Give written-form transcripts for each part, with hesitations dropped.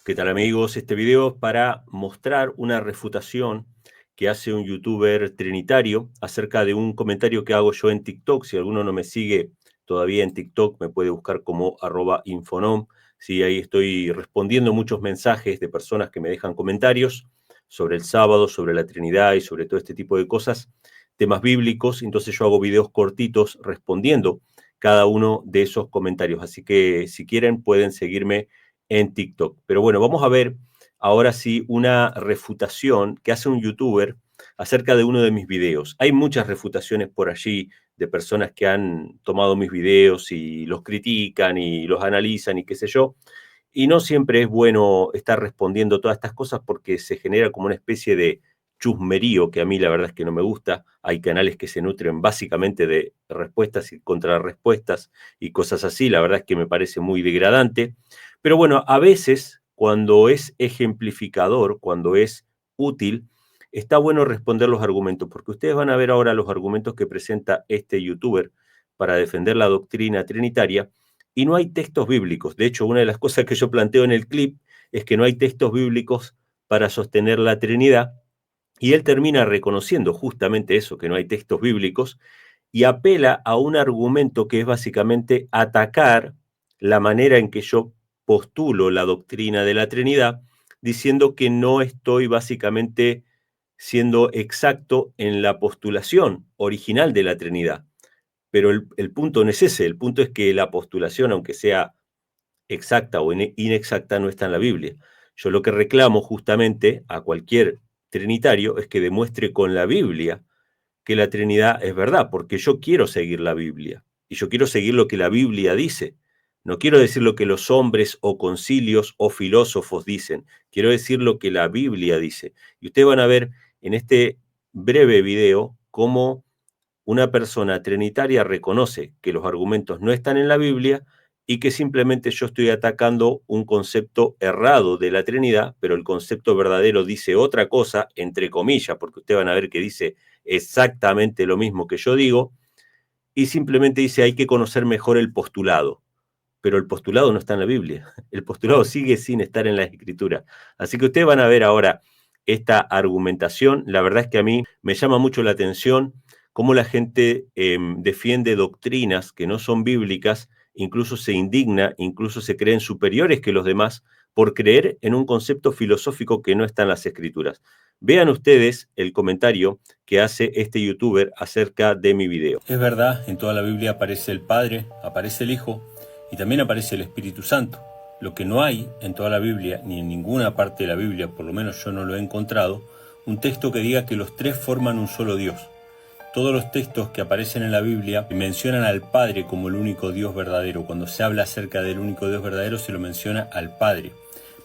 ¿Qué tal amigos? Este video es para mostrar una refutación que hace un youtuber trinitario acerca de un comentario que hago yo en TikTok. Si alguno no me sigue todavía en TikTok, me puede buscar como @infonom. Sí, ahí estoy respondiendo muchos mensajes de personas que me dejan comentarios sobre el sábado, sobre la Trinidad y sobre todo este tipo de cosas, temas bíblicos. Entonces yo hago videos cortitos respondiendo cada uno de esos comentarios. Así que si quieren pueden seguirme en TikTok. Pero bueno, vamos a ver ahora sí una refutación que hace un youtuber acerca de uno de mis videos. Hay muchas refutaciones por allí de personas que han tomado mis videos y los critican y los analizan y qué sé yo. Y no siempre es bueno estar respondiendo todas estas cosas porque se genera como una especie de chusmerío que a mí la verdad es que no me gusta. Hay canales que se nutren básicamente de respuestas y contrarrespuestas y cosas así. La verdad es que me parece muy degradante. Pero bueno, a veces cuando es ejemplificador, cuando es útil, está bueno responder los argumentos, porque ustedes van a ver ahora los argumentos que presenta este youtuber para defender la doctrina trinitaria, y no hay textos bíblicos. De hecho, una de las cosas que yo planteo en el clip es que no hay textos bíblicos para sostener la Trinidad, y él termina reconociendo justamente eso, que no hay textos bíblicos, y apela a un argumento que es básicamente atacar la manera en que yo postulo la doctrina de la Trinidad, diciendo que no estoy básicamente siendo exacto en la postulación original de la Trinidad. Pero el punto no es ese, el punto es que la postulación, aunque sea exacta o inexacta, no está en la Biblia. Yo lo que reclamo justamente a cualquier trinitario es que demuestre con la Biblia que la Trinidad es verdad, porque yo quiero seguir la Biblia y yo quiero seguir lo que la Biblia dice. No quiero decir lo que los hombres o concilios o filósofos dicen, quiero decir lo que la Biblia dice. Y ustedes van a ver en este breve video cómo una persona trinitaria reconoce que los argumentos no están en la Biblia y que simplemente yo estoy atacando un concepto errado de la Trinidad, pero el concepto verdadero dice otra cosa, entre comillas, porque ustedes van a ver que dice exactamente lo mismo que yo digo, y simplemente dice hay que conocer mejor el postulado, pero el postulado no está en la Biblia, el postulado sigue sin estar en la Escritura. Así que ustedes van a ver ahora esta argumentación. La verdad es que a mí me llama mucho la atención cómo la gente defiende doctrinas que no son bíblicas, incluso se indigna, incluso se creen superiores que los demás por creer en un concepto filosófico que no está en las Escrituras. Vean ustedes el comentario que hace este youtuber acerca de mi video. Es verdad, en toda la Biblia aparece el Padre, aparece el Hijo y también aparece el Espíritu Santo. Lo que no hay en toda la Biblia, ni en ninguna parte de la Biblia, por lo menos yo no lo he encontrado, un texto que diga que los tres forman un solo Dios. Todos los textos que aparecen en la Biblia mencionan al Padre como el único Dios verdadero. Cuando se habla acerca del único Dios verdadero se lo menciona al Padre.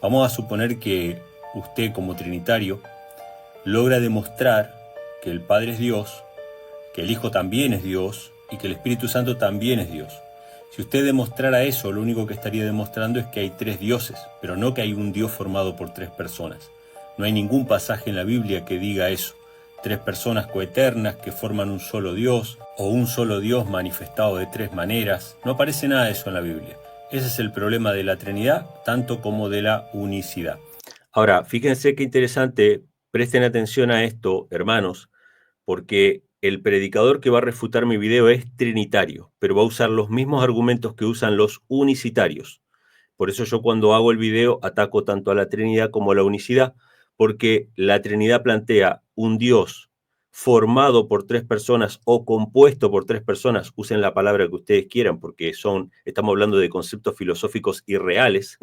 Vamos a suponer que usted como trinitario logra demostrar que el Padre es Dios, que el Hijo también es Dios y que el Espíritu Santo también es Dios. Si usted demostrara eso, lo único que estaría demostrando es que hay tres dioses, pero no que hay un Dios formado por tres personas. No hay ningún pasaje en la Biblia que diga eso. Tres personas coeternas que forman un solo Dios, o un solo Dios manifestado de tres maneras. No aparece nada de eso en la Biblia. Ese es el problema de la Trinidad, tanto como de la unicidad. Ahora, fíjense qué interesante, presten atención a esto, hermanos, porque el predicador que va a refutar mi video es trinitario, pero va a usar los mismos argumentos que usan los unicitarios. Por eso yo cuando hago el video ataco tanto a la Trinidad como a la unicidad, porque la Trinidad plantea un Dios formado por tres personas o compuesto por tres personas, usen la palabra que ustedes quieran, porque estamos hablando de conceptos filosóficos irreales,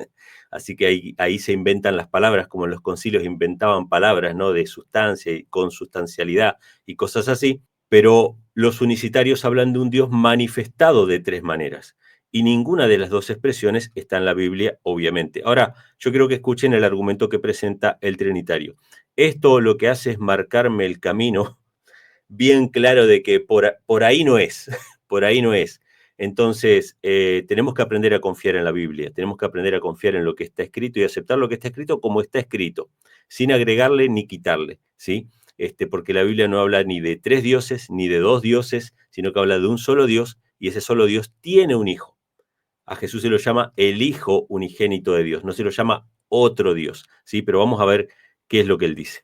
así que ahí se inventan las palabras, como en los concilios inventaban palabras, ¿no? De sustancia y consustancialidad y cosas así, pero los unicitarios hablan de un Dios manifestado de tres maneras y ninguna de las dos expresiones está en la Biblia, obviamente. Ahora, yo quiero que escuchen el argumento que presenta el trinitario. Esto lo que hace es marcarme el camino bien claro de que por ahí no es, por ahí no es. Entonces, tenemos que aprender a confiar en la Biblia, tenemos que aprender a confiar en lo que está escrito y aceptar lo que está escrito como está escrito, sin agregarle ni quitarle, ¿sí? Porque la Biblia no habla ni de tres dioses ni de dos dioses, sino que habla de un solo Dios, y ese solo Dios tiene un hijo. A Jesús se lo llama el Hijo unigénito de Dios, no se lo llama otro Dios, ¿sí? Pero vamos a ver qué es lo que él dice.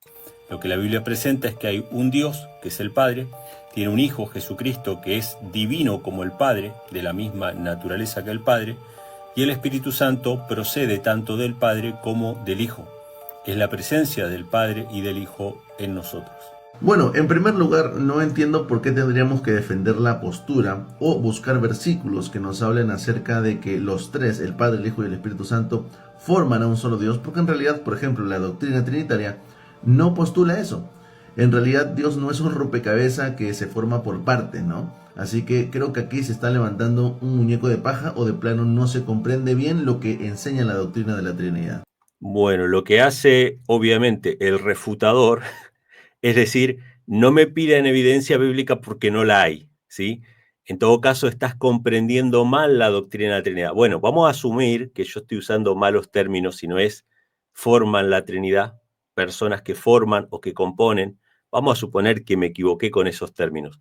Lo que la Biblia presenta es que hay un Dios, que es el Padre, tiene un Hijo, Jesucristo, que es divino como el Padre, de la misma naturaleza que el Padre, y el Espíritu Santo procede tanto del Padre como del Hijo. Es la presencia del Padre y del Hijo en nosotros. Bueno, en primer lugar, no entiendo por qué tendríamos que defender la postura o buscar versículos que nos hablen acerca de que los tres, el Padre, el Hijo y el Espíritu Santo, forman a un solo Dios, porque en realidad, por ejemplo, la doctrina trinitaria no postula eso. En realidad, Dios no es un rompecabezas que se forma por partes, ¿no? Así que creo que aquí se está levantando un muñeco de paja o de plano no se comprende bien lo que enseña la doctrina de la Trinidad. Bueno, lo que hace, obviamente, el refutador, es decir, no me piden evidencia bíblica porque no la hay, ¿sí? En todo caso, estás comprendiendo mal la doctrina de la Trinidad. Bueno, vamos a asumir que yo estoy usando malos términos, si no es forman la Trinidad, personas que forman o que componen. Vamos a suponer que me equivoqué con esos términos.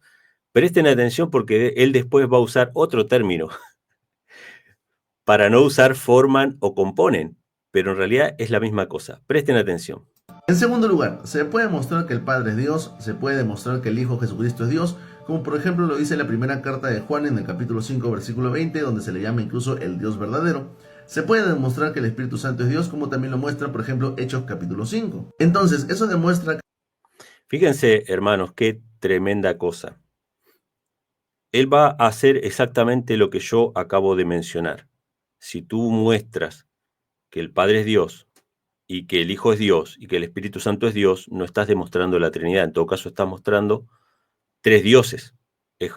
Presten atención porque él después va a usar otro término para no usar forman o componen, pero en realidad es la misma cosa. Presten atención. En segundo lugar, se puede mostrar que el Padre es Dios, se puede demostrar que el Hijo Jesucristo es Dios, como por ejemplo lo dice la primera carta de Juan en el capítulo 5, versículo 20, donde se le llama incluso el Dios verdadero. Se puede demostrar que el Espíritu Santo es Dios, como también lo muestra, por ejemplo, Hechos capítulo 5. Entonces, eso demuestra que... Fíjense, hermanos, qué tremenda cosa. Él va a hacer exactamente lo que yo acabo de mencionar. Si tú muestras que el Padre es Dios y que el Hijo es Dios y que el Espíritu Santo es Dios, no estás demostrando la Trinidad. En todo caso, estás mostrando tres dioses.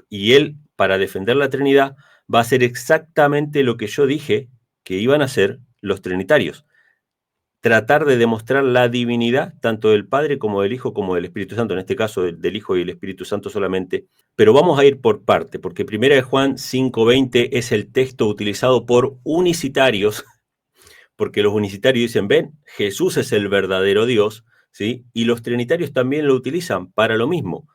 Y él, para defender la Trinidad, va a hacer exactamente lo que yo dije que iban a hacer los trinitarios. Tratar de demostrar la divinidad tanto del Padre como del Hijo como del Espíritu Santo, en este caso del Hijo y el Espíritu Santo solamente. Pero vamos a ir por parte, porque 1 Juan 5:20 es el texto utilizado por unicitarios, porque los unicitarios dicen, ven, Jesús es el verdadero Dios, ¿sí? Y los trinitarios también lo utilizan para lo mismo,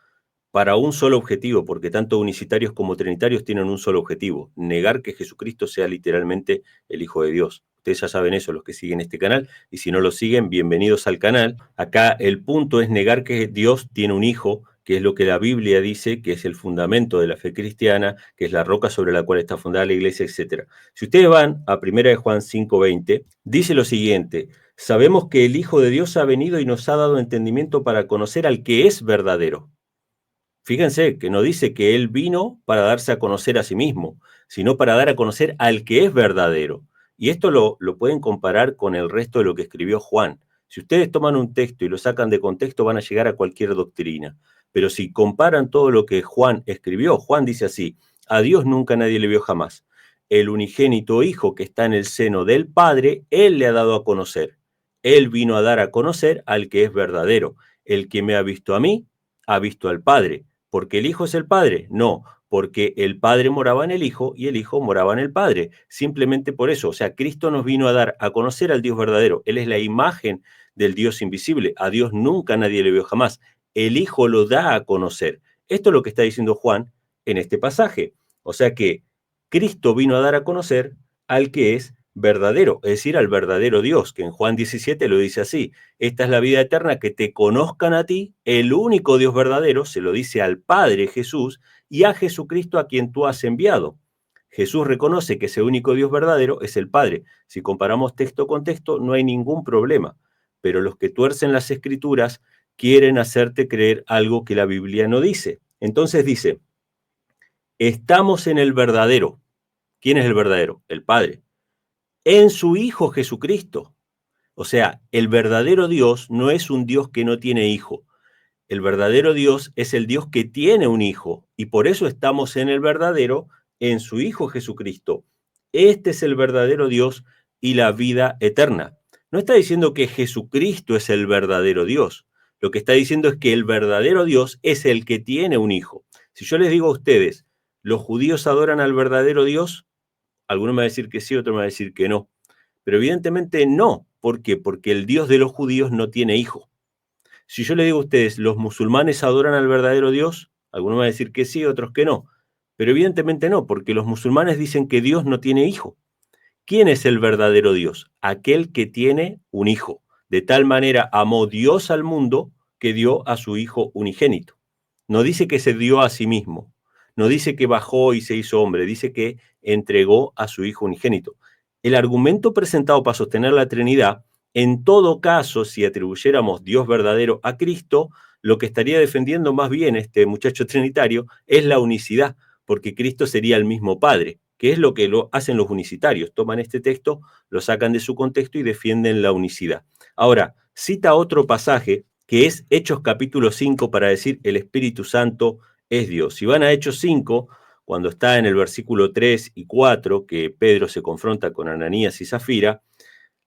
para un solo objetivo, porque tanto unicitarios como trinitarios tienen un solo objetivo, negar que Jesucristo sea literalmente el Hijo de Dios. Ustedes ya saben eso, los que siguen este canal, y si no lo siguen, bienvenidos al canal. Acá el punto es negar que Dios tiene un Hijo, que es lo que la Biblia dice, que es el fundamento de la fe cristiana, que es la roca sobre la cual está fundada la iglesia, etc. Si ustedes van a 1 Juan 5:20, dice lo siguiente: sabemos que el Hijo de Dios ha venido y nos ha dado entendimiento para conocer al que es verdadero. Fíjense que no dice que él vino para darse a conocer a sí mismo, sino para dar a conocer al que es verdadero. Y esto lo pueden comparar con el resto de lo que escribió Juan. Si ustedes toman un texto y lo sacan de contexto, van a llegar a cualquier doctrina. Pero si comparan todo lo que Juan escribió, Juan dice así: a Dios nunca nadie le vio jamás. El unigénito Hijo que está en el seno del Padre, Él le ha dado a conocer. Él vino a dar a conocer al que es verdadero. El que me ha visto a mí, ha visto al Padre. ¿Porque el Hijo es el Padre? No, porque el Padre moraba en el Hijo y el Hijo moraba en el Padre. Simplemente por eso. O sea, Cristo nos vino a dar a conocer al Dios verdadero. Él es la imagen del Dios invisible. A Dios nunca nadie le vio jamás. El Hijo lo da a conocer. Esto es lo que está diciendo Juan en este pasaje. O sea que Cristo vino a dar a conocer al que es verdadero, es decir, al verdadero Dios, que en Juan 17 lo dice así: esta es la vida eterna, que te conozcan a ti, el único Dios verdadero, se lo dice al Padre Jesús, y a Jesucristo a quien tú has enviado. Jesús reconoce que ese único Dios verdadero es el Padre. Si comparamos texto con texto, no hay ningún problema. Pero los que tuercen las Escrituras quieren hacerte creer algo que la Biblia no dice. Entonces dice, estamos en el verdadero. ¿Quién es el verdadero? El Padre. En su Hijo Jesucristo. O sea, el verdadero Dios no es un Dios que no tiene hijo. El verdadero Dios es el Dios que tiene un hijo, y por eso estamos en el verdadero, en su Hijo Jesucristo. Este es el verdadero Dios y la vida eterna. No está diciendo que Jesucristo es el verdadero Dios. Lo que está diciendo es que el verdadero Dios es el que tiene un hijo. Si yo les digo a ustedes, ¿los judíos adoran al verdadero Dios? Algunos me van a decir que sí, otros me van a decir que no. Pero evidentemente no. ¿Por qué? Porque el Dios de los judíos no tiene hijo. Si yo le digo a ustedes, ¿los musulmanes adoran al verdadero Dios? Algunos van a decir que sí, otros que no. Pero evidentemente no, porque los musulmanes dicen que Dios no tiene hijo. ¿Quién es el verdadero Dios? Aquel que tiene un hijo. De tal manera amó Dios al mundo que dio a su hijo unigénito. No dice que se dio a sí mismo, no dice que bajó y se hizo hombre, dice que entregó a su hijo unigénito. El argumento presentado para sostener la Trinidad, en todo caso, si atribuyéramos Dios verdadero a Cristo, lo que estaría defendiendo más bien este muchacho trinitario es la unicidad, porque Cristo sería el mismo Padre, que es lo que lo hacen los unicitarios. Toman este texto, lo sacan de su contexto y defienden la unicidad. Ahora, cita otro pasaje que es Hechos capítulo 5 para decir el Espíritu Santo es Dios. Si van a Hechos 5, cuando está en el versículo 3 y 4, que Pedro se confronta con Ananías y Zafira,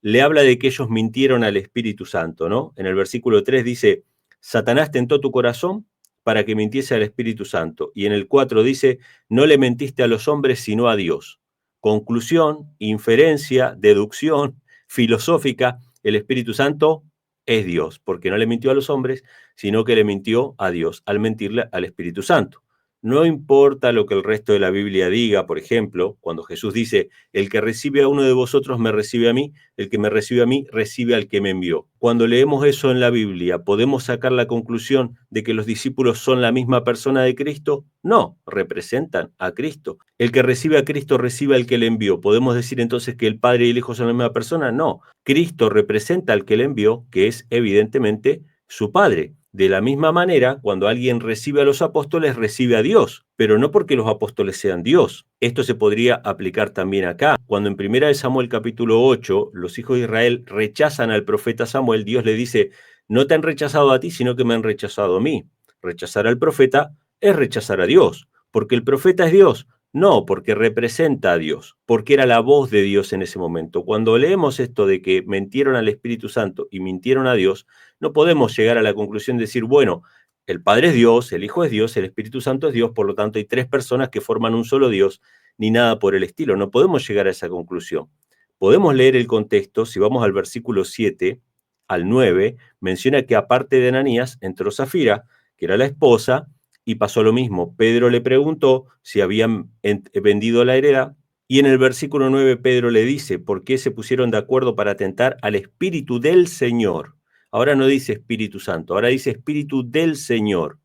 le habla de que ellos mintieron al Espíritu Santo, ¿no? En el versículo 3 dice, Satanás tentó tu corazón para que mintiese al Espíritu Santo. Y en el 4 dice, no le mentiste a los hombres sino a Dios. Conclusión, inferencia, deducción filosófica, el Espíritu Santo es Dios, porque no le mintió a los hombres, sino que le mintió a Dios al mentirle al Espíritu Santo. No importa lo que el resto de la Biblia diga, por ejemplo, cuando Jesús dice, el que recibe a uno de vosotros me recibe a mí, el que me recibe a mí recibe al que me envió. Cuando leemos eso en la Biblia, ¿podemos sacar la conclusión de que los discípulos son la misma persona de Cristo? No, representan a Cristo. El que recibe a Cristo recibe al que le envió. ¿Podemos decir entonces que el Padre y el Hijo son la misma persona? No. Cristo representa al que le envió, que es evidentemente su Padre. De la misma manera, cuando alguien recibe a los apóstoles, recibe a Dios, pero no porque los apóstoles sean Dios. Esto se podría aplicar también acá. Cuando en 1 Samuel capítulo 8, los hijos de Israel rechazan al profeta Samuel, Dios le dice, no te han rechazado a ti, sino que me han rechazado a mí. Rechazar al profeta es rechazar a Dios, porque el profeta es Dios. No, porque representa a Dios, porque era la voz de Dios en ese momento. Cuando leemos esto de que mintieron al Espíritu Santo y mintieron a Dios, no podemos llegar a la conclusión de decir, bueno, el Padre es Dios, el Hijo es Dios, el Espíritu Santo es Dios, por lo tanto hay tres personas que forman un solo Dios, ni nada por el estilo. No podemos llegar a esa conclusión. Podemos leer el contexto, si vamos al versículo 7 al 9, menciona que aparte de Ananías entró Zafira, que era la esposa, y pasó lo mismo. Pedro le preguntó si habían vendido la heredad, y en el versículo 9 Pedro le dice, ¿por qué se pusieron de acuerdo para tentar al Espíritu del Señor? Ahora no dice Espíritu Santo, ahora dice Espíritu del Señor.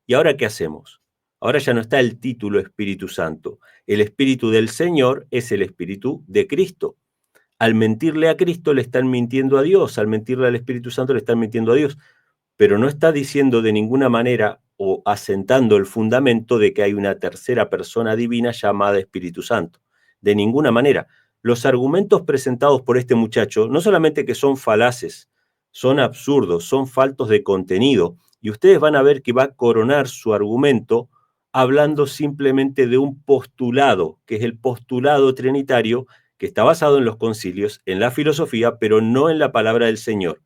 ¿Y ahora qué hacemos? Ahora ya no está el título Espíritu Santo. El Espíritu del Señor es el Espíritu de Cristo. Al mentirle a Cristo le están mintiendo a Dios, al mentirle al Espíritu Santo le están mintiendo a Dios, pero no está diciendo de ninguna manera o asentando el fundamento de que hay una tercera persona divina llamada Espíritu Santo. De ninguna manera. Los argumentos presentados por este muchacho no solamente que son falaces, son absurdos, son faltos de contenido, y ustedes van a ver que va a coronar su argumento hablando simplemente de un postulado, que es el postulado trinitario, que está basado en los concilios, en la filosofía, pero no en la palabra del Señor.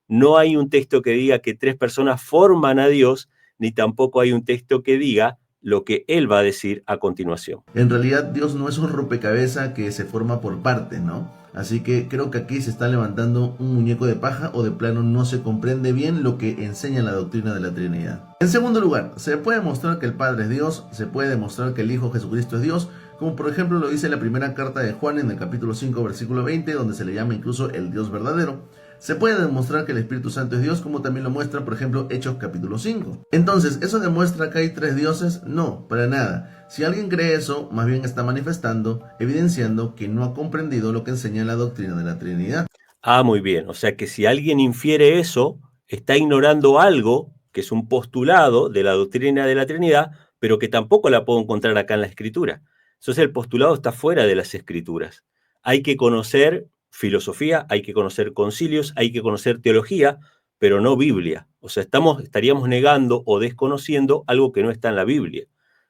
No hay un texto que diga que tres personas forman a Dios, ni tampoco hay un texto que diga lo que Él va a decir a continuación. En realidad Dios no es un rompecabezas que se forma por partes, ¿no? Así que creo que aquí se está levantando un muñeco de paja o de plano no se comprende bien lo que enseña la doctrina de la Trinidad. En segundo lugar, se puede mostrar que el Padre es Dios, se puede demostrar que el Hijo Jesucristo es Dios, como por ejemplo lo dice la primera carta de Juan en el capítulo 5 versículo 20, donde se le llama incluso el Dios verdadero. Se puede demostrar que el Espíritu Santo es Dios, como también lo muestra, por ejemplo, Hechos capítulo 5. Entonces, ¿eso demuestra que hay tres dioses? No, para nada. Si alguien cree eso, más bien está manifestando, evidenciando que no ha comprendido lo que enseña la doctrina de la Trinidad. Ah, muy bien. O sea que si alguien infiere eso, está ignorando algo que es un postulado de la doctrina de la Trinidad, pero que tampoco la puedo encontrar acá en la Escritura. Entonces el postulado está fuera de las Escrituras. Hay que conocer filosofía, hay que conocer concilios, hay que conocer teología, pero no Biblia. O sea, estaríamos negando o desconociendo algo que no está en la Biblia.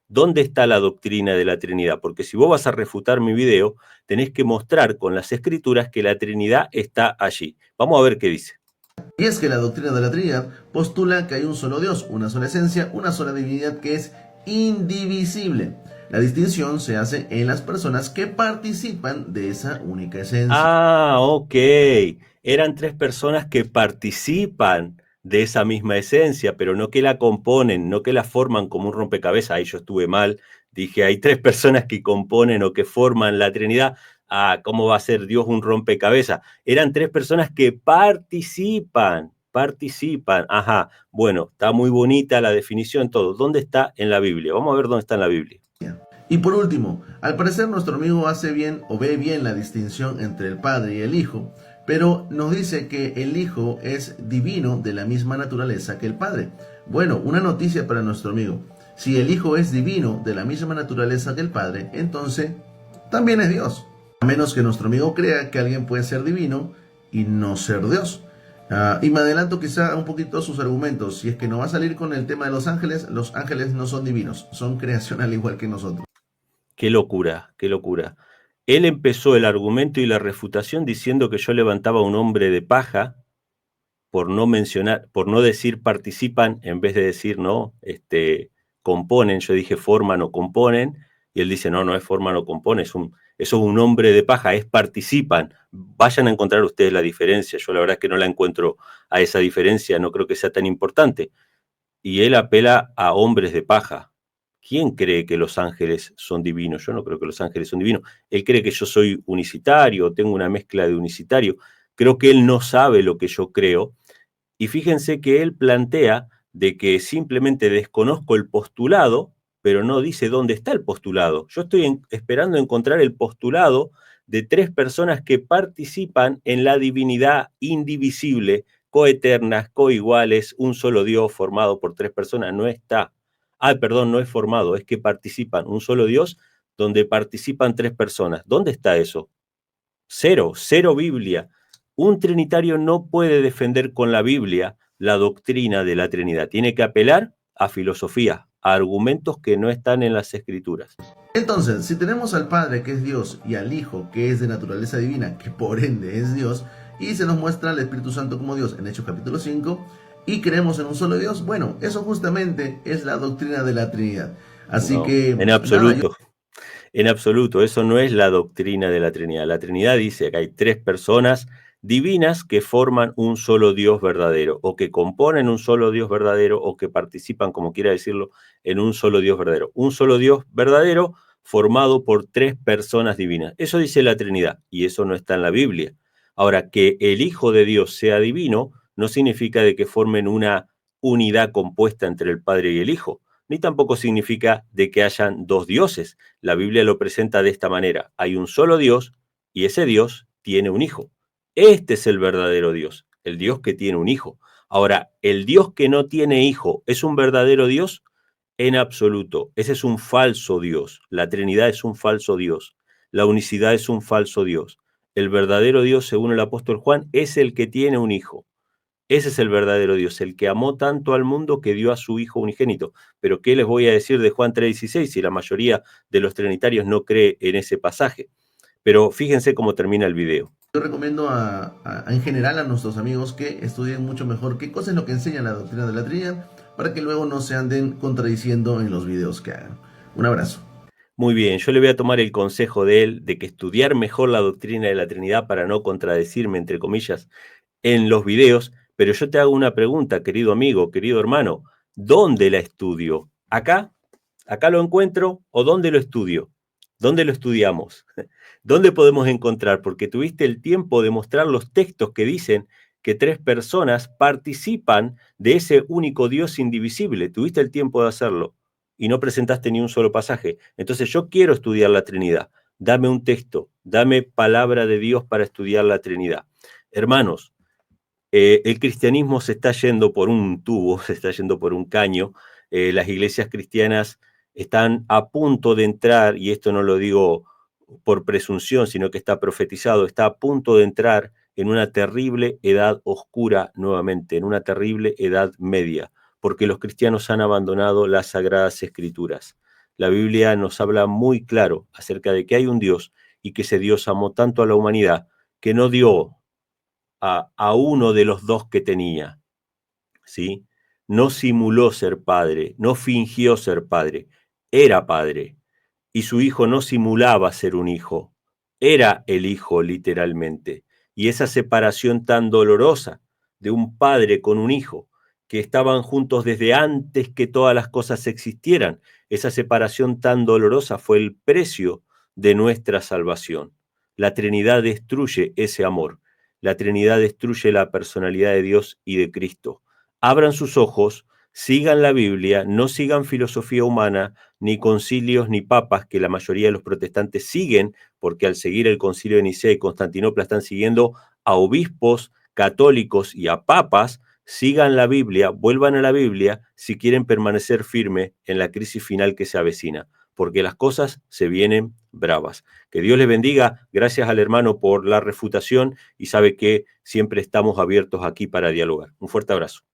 ¿Dónde está la doctrina de la Trinidad? Porque si vos vas a refutar mi video, tenés que mostrar con las Escrituras que la Trinidad está allí. Vamos a ver qué dice. Y es que la doctrina de la Trinidad postula que hay un solo Dios, una sola esencia, una sola divinidad que es indivisible. La distinción se hace en las personas que participan de esa única esencia. Ah, ok. Eran tres personas que participan de esa misma esencia, pero no que la componen, no que la forman como un rompecabezas. Ahí yo estuve mal. Dije, hay tres personas que componen o que forman la Trinidad. ¿cómo va a ser Dios un rompecabezas? Eran tres personas que participan. Ajá, bueno, está muy bonita la definición, todo. ¿Dónde está en la Biblia? Vamos a ver dónde está en la Biblia. Y por último, al parecer nuestro amigo hace bien o ve bien la distinción entre el Padre y el Hijo, pero nos dice que el Hijo es divino de la misma naturaleza que el Padre. Bueno, una noticia para nuestro amigo. Si el Hijo es divino de la misma naturaleza que el Padre, entonces también es Dios. A menos que nuestro amigo crea que alguien puede ser divino y no ser Dios. Y me adelanto quizá un poquito a sus argumentos. Si es que no va a salir con el tema de los ángeles no son divinos, son creación al igual que nosotros. Qué locura, qué locura. Él empezó el argumento y la refutación diciendo que yo levantaba a un hombre de paja por no mencionar, por no decir participan en vez de decir no, componen. Yo dije forman o componen, y él dice no, no es forman o componen, eso es un hombre de paja, es participan. Vayan a encontrar ustedes la diferencia. Yo la verdad es que no la encuentro a esa diferencia, no creo que sea tan importante. Y él apela a hombres de paja. ¿Quién cree que los ángeles son divinos? Yo no creo que los ángeles son divinos. Él cree que yo soy unicitario, tengo una mezcla de unicitario. Creo que él no sabe lo que yo creo. Y fíjense que él plantea de que simplemente desconozco el postulado, pero no dice dónde está el postulado. Yo estoy esperando encontrar el postulado de tres personas que participan en la divinidad indivisible, coeternas, coiguales, un solo Dios formado por tres personas. No está. Perdón, no es formado, es que participan. Un solo Dios donde participan tres personas. ¿Dónde está eso? Cero, cero Biblia. Un trinitario no puede defender con la Biblia la doctrina de la Trinidad. Tiene que apelar a filosofía, a argumentos que no están en las Escrituras. Entonces, si tenemos al Padre que es Dios y al Hijo que es de naturaleza divina, que por ende es Dios, y se nos muestra al Espíritu Santo como Dios en Hechos capítulo 5, y creemos en un solo Dios, bueno, eso justamente es la doctrina de la Trinidad. Así No, que, en absoluto. En absoluto, eso no es la doctrina de la Trinidad. La Trinidad dice que hay tres personas divinas que forman un solo Dios verdadero, o que componen un solo Dios verdadero, o que participan, como quiera decirlo, en un solo Dios verdadero. Un solo Dios verdadero formado por tres personas divinas. Eso dice la Trinidad, y eso no está en la Biblia. Ahora, que el Hijo de Dios sea divino no significa de que formen una unidad compuesta entre el Padre y el Hijo, ni tampoco significa de que hayan dos dioses. La Biblia lo presenta de esta manera. Hay un solo Dios y ese Dios tiene un hijo. Este es el verdadero Dios, el Dios que tiene un hijo. Ahora, ¿el Dios que no tiene hijo es un verdadero Dios? En absoluto. Ese es un falso Dios. La Trinidad es un falso Dios. La unicidad es un falso Dios. El verdadero Dios, según el apóstol Juan, es el que tiene un hijo. Ese es el verdadero Dios, el que amó tanto al mundo que dio a su Hijo unigénito. Pero ¿qué les voy a decir de Juan 3:16 si la mayoría de los trinitarios no cree en ese pasaje? Pero fíjense cómo termina el video. yo recomiendo en general a nuestros amigos que estudien mucho mejor qué cosa es lo que enseña la doctrina de la Trinidad para que luego no se anden contradiciendo en los videos que hagan. Un abrazo. Muy bien, yo le voy a tomar el consejo de él de que estudiar mejor la doctrina de la Trinidad para no contradecirme, entre comillas, en los videos, pero yo te hago una pregunta, querido amigo, querido hermano, ¿dónde la estudio? ¿Acá? ¿Acá lo encuentro? ¿O dónde lo estudio? ¿Dónde lo estudiamos? ¿Dónde podemos encontrar? Porque tuviste el tiempo de mostrar los textos que dicen que tres personas participan de ese único Dios indivisible. Tuviste el tiempo de hacerlo y no presentaste ni un solo pasaje. Entonces yo quiero estudiar la Trinidad. Dame un texto, dame palabra de Dios para estudiar la Trinidad. Hermanos, el cristianismo se está yendo por un tubo, se está yendo por un caño. Las iglesias cristianas están a punto de entrar, y esto no lo digo por presunción, sino que está profetizado, está a punto de entrar en una terrible edad oscura nuevamente, en una terrible edad media, porque los cristianos han abandonado las sagradas escrituras. La Biblia nos habla muy claro acerca de que hay un Dios y que ese Dios amó tanto a la humanidad que no dio a uno de los dos que tenía, ¿sí? No simuló ser padre, no fingió ser padre, era padre. Y su hijo no simulaba ser un hijo, era el hijo literalmente. Y esa separación tan dolorosa de un padre con un hijo, que estaban juntos desde antes que todas las cosas existieran, esa separación tan dolorosa fue el precio de nuestra salvación. La Trinidad destruye ese amor. La Trinidad destruye la personalidad de Dios y de Cristo. Abran sus ojos, sigan la Biblia, no sigan filosofía humana, ni concilios, ni papas, que la mayoría de los protestantes siguen, porque al seguir el concilio de Nicea y Constantinopla están siguiendo a obispos católicos y a papas. Sigan la Biblia, vuelvan a la Biblia si quieren permanecer firme en la crisis final que se avecina, porque las cosas se vienen bravas. Que Dios les bendiga. Gracias al hermano por la refutación y sabe que siempre estamos abiertos aquí para dialogar. Un fuerte abrazo.